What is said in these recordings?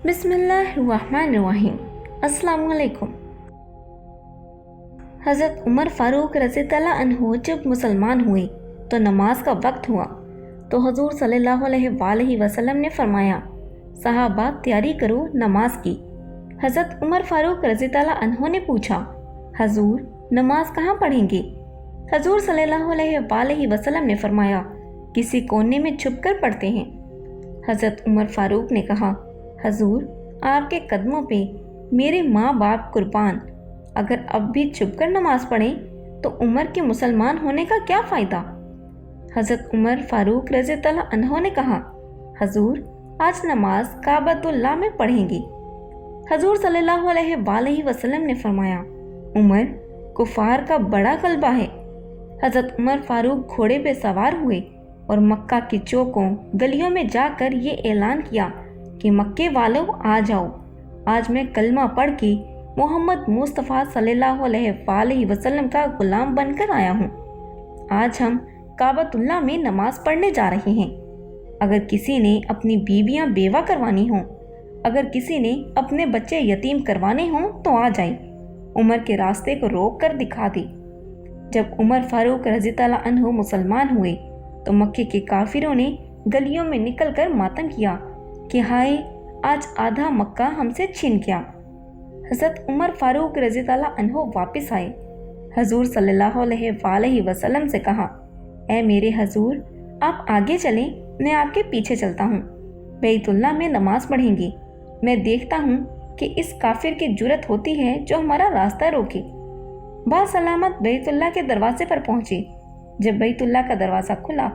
بسم اللہ الرحمن الرحیم۔ السلام علیکم۔ حضرت عمر فاروق رضی اللہ عنہ جب مسلمان ہوئے تو نماز کا وقت ہوا تو حضور صلی اللہ علیہ وآلہ وسلم نے فرمایا، صحابہ تیاری کرو نماز کی۔ حضرت عمر فاروق رضی اللہ عنہ نے پوچھا، حضور نماز کہاں پڑھیں گے؟ حضور صلی اللہ علیہ وآلہ وسلم نے فرمایا، کسی کونے میں چھپ کر پڑھتے ہیں۔ حضرت عمر فاروق نے کہا، حضور آپ کے قدموں پہ میرے ماں باپ قربان، اگر اب بھی چھپ کر نماز پڑھیں تو عمر کے مسلمان ہونے کا کیا فائدہ؟ حضرت عمر فاروق رضی اللہ عنہ نے کہا، حضور آج نماز کعبۃ اللہ میں پڑھیں گے۔ حضور صلی اللہ علیہ وآلہ وسلم نے فرمایا، عمر کفار کا بڑا غلبہ ہے۔ حضرت عمر فاروق گھوڑے پہ سوار ہوئے اور مکہ کی چوکوں گلیوں میں جا کر یہ اعلان کیا کہ مکے والوں آ جاؤ، آج میں کلمہ پڑھ کے محمد مصطفیٰ صلی اللہ علیہ وآلہ وسلم کا غلام بن کر آیا ہوں۔ آج ہم کعبۃ اللہ میں نماز پڑھنے جا رہے ہیں۔ اگر کسی نے اپنی بیویاں بیوہ کروانی ہوں، اگر کسی نے اپنے بچے یتیم کروانے ہوں تو آ جائے، عمر کے راستے کو روک کر دکھا دے۔ جب عمر فاروق رضی اللہ عنہ مسلمان ہوئے تو مکے کے کافروں نے گلیوں میں نکل کر ماتم کیا کہ ہائے آج آدھا مکہ ہم سے چھن گیا۔ حضرت عمر فاروق رضی اللہ عنہ واپس آئے، حضور صلی اللہ علیہ وآلہ وسلم سے کہا، اے میرے حضور آپ آگے چلیں، میں آپ کے پیچھے چلتا ہوں، بیت اللہ میں نماز پڑھیں گے۔ میں دیکھتا ہوں کہ اس کافر کی جرت ہوتی ہے جو ہمارا راستہ روکے۔ باسلامت بیت اللہ کے دروازے پر پہنچے۔ جب بیت اللہ کا دروازہ کھلا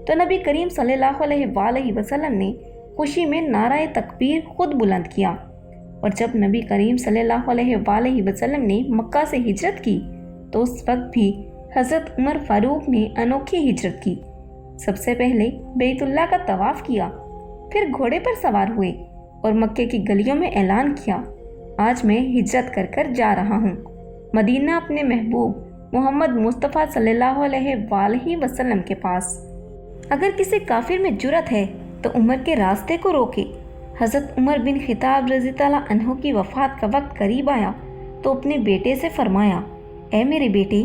تو نبی کریم صلی اللہ علیہ وآلہ وسلم نے خوشی میں نعرہ تکبیر خود بلند کیا، اور جب نبی کریم صلی اللہ علیہ وآلہ وسلم نے مکہ سے ہجرت کی تو اس وقت بھی حضرت عمر فاروق نے انوکھی ہجرت کی۔ سب سے پہلے بیت اللہ کا طواف کیا، پھر گھوڑے پر سوار ہوئے اور مکے کی گلیوں میں اعلان کیا، آج میں ہجرت کر کر جا رہا ہوں مدینہ اپنے محبوب محمد مصطفیٰ صلی اللہ علیہ وآلہ وسلم کے پاس۔ اگر کسی کافر میں جرت ہے تو عمر کے راستے کو روکے۔ حضرت عمر بن خطاب رضی اللہ عنہ کی وفات کا وقت قریب آیا تو اپنے بیٹے سے فرمایا، اے میرے بیٹے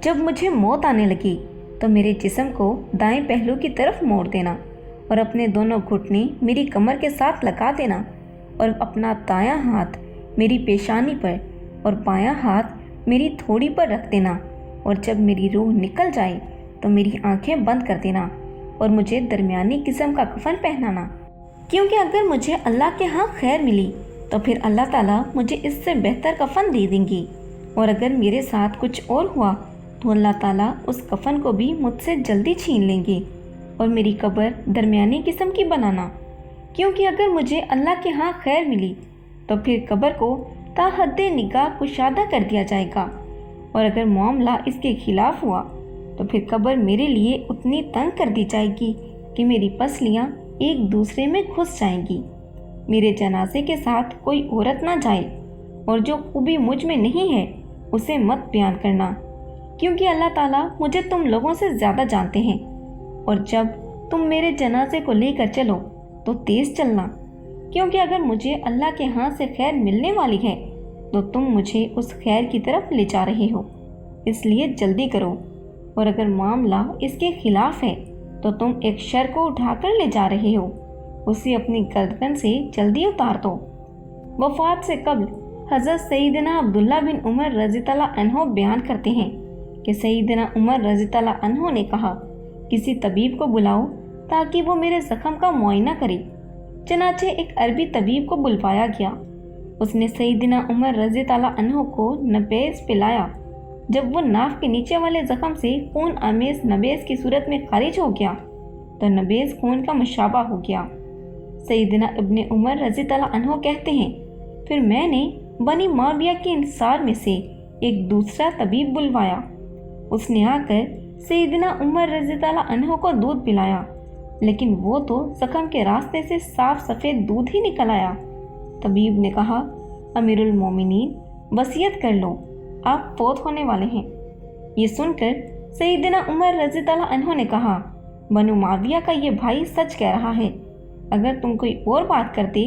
جب مجھے موت آنے لگی تو میرے جسم کو دائیں پہلو کی طرف موڑ دینا اور اپنے دونوں گھٹنے میری کمر کے ساتھ لگا دینا اور اپنا دایاں ہاتھ میری پیشانی پر اور بایاں ہاتھ میری تھوڑی پر رکھ دینا، اور جب میری روح نکل جائے تو میری آنکھیں بند کر دینا اور مجھے درمیانی قسم کا کفن پہنانا، کیونکہ اگر مجھے اللہ کے ہاں خیر ملی تو پھر اللہ تعالیٰ مجھے اس سے بہتر کفن دے دیں گی، اور اگر میرے ساتھ کچھ اور ہوا تو اللہ تعالیٰ اس کفن کو بھی مجھ سے جلدی چھین لیں گے، اور میری قبر درمیانی قسم کی بنانا، کیونکہ اگر مجھے اللہ کے ہاں خیر ملی تو پھر قبر کو تا حد نگاہ کشادہ کر دیا جائے گا، اور اگر معاملہ اس کے خلاف ہوا تو پھر قبر میرے لیے اتنی تنگ کر دی جائے گی کہ میری پسلیاں ایک دوسرے میں گھس جائیں گی۔ میرے جنازے کے ساتھ کوئی عورت نہ جائے، اور جو خوبی مجھ میں نہیں ہے اسے مت بیان کرنا، کیونکہ اللہ تعالیٰ مجھے تم لوگوں سے زیادہ جانتے ہیں، اور جب تم میرے جنازے کو لے کر چلو تو تیز چلنا، کیونکہ اگر مجھے اللہ کے ہاں سے خیر ملنے والی ہے تو تم مجھے اس خیر کی طرف لے جا رہے ہو، اس لیے جلدی کرو، اور اگر معاملہ اس کے خلاف ہے تو تم ایک شر کو اٹھا کر لے جا رہے ہو، اسے اپنی گردن سے جلدی اتار دو۔ وفات سے قبل حضرت سیدنا عبداللہ بن عمر رضی اللہ عنہ بیان کرتے ہیں کہ سیدنا عمر رضی اللہ عنہ نے کہا، کسی طبیب کو بلاؤ تاکہ وہ میرے زخم کا معائنہ کرے۔ چنانچہ ایک عربی طبیب کو بلوایا گیا، اس نے سیدنا عمر رضی اللہ عنہ کو نبیز پلایا۔ جب وہ ناف کے نیچے والے زخم سے خون آمیز نبیز کی صورت میں خارج ہو گیا تو نبیز خون کا مشابہ ہو گیا۔ سیدنا ابن عمر رضی اللہ عنہ کہتے ہیں، پھر میں نے بنی معاویہ کے انصار میں سے ایک دوسرا طبیب بلوایا، اس نے آ کر سیدنا عمر رضی اللہ عنہ کو دودھ پلایا، لیکن وہ تو زخم کے راستے سے صاف سفید دودھ ہی نکل آیا۔ طبیب نے کہا، امیر المومنین وصیت کر لو، آپ فوت ہونے والے ہیں۔ یہ سن کر سیدنا عمر رضی اللہ عنہ نے کہا، بنو معاویہ کا یہ بھائی سچ کہہ رہا ہے، اگر تم کوئی اور بات کرتے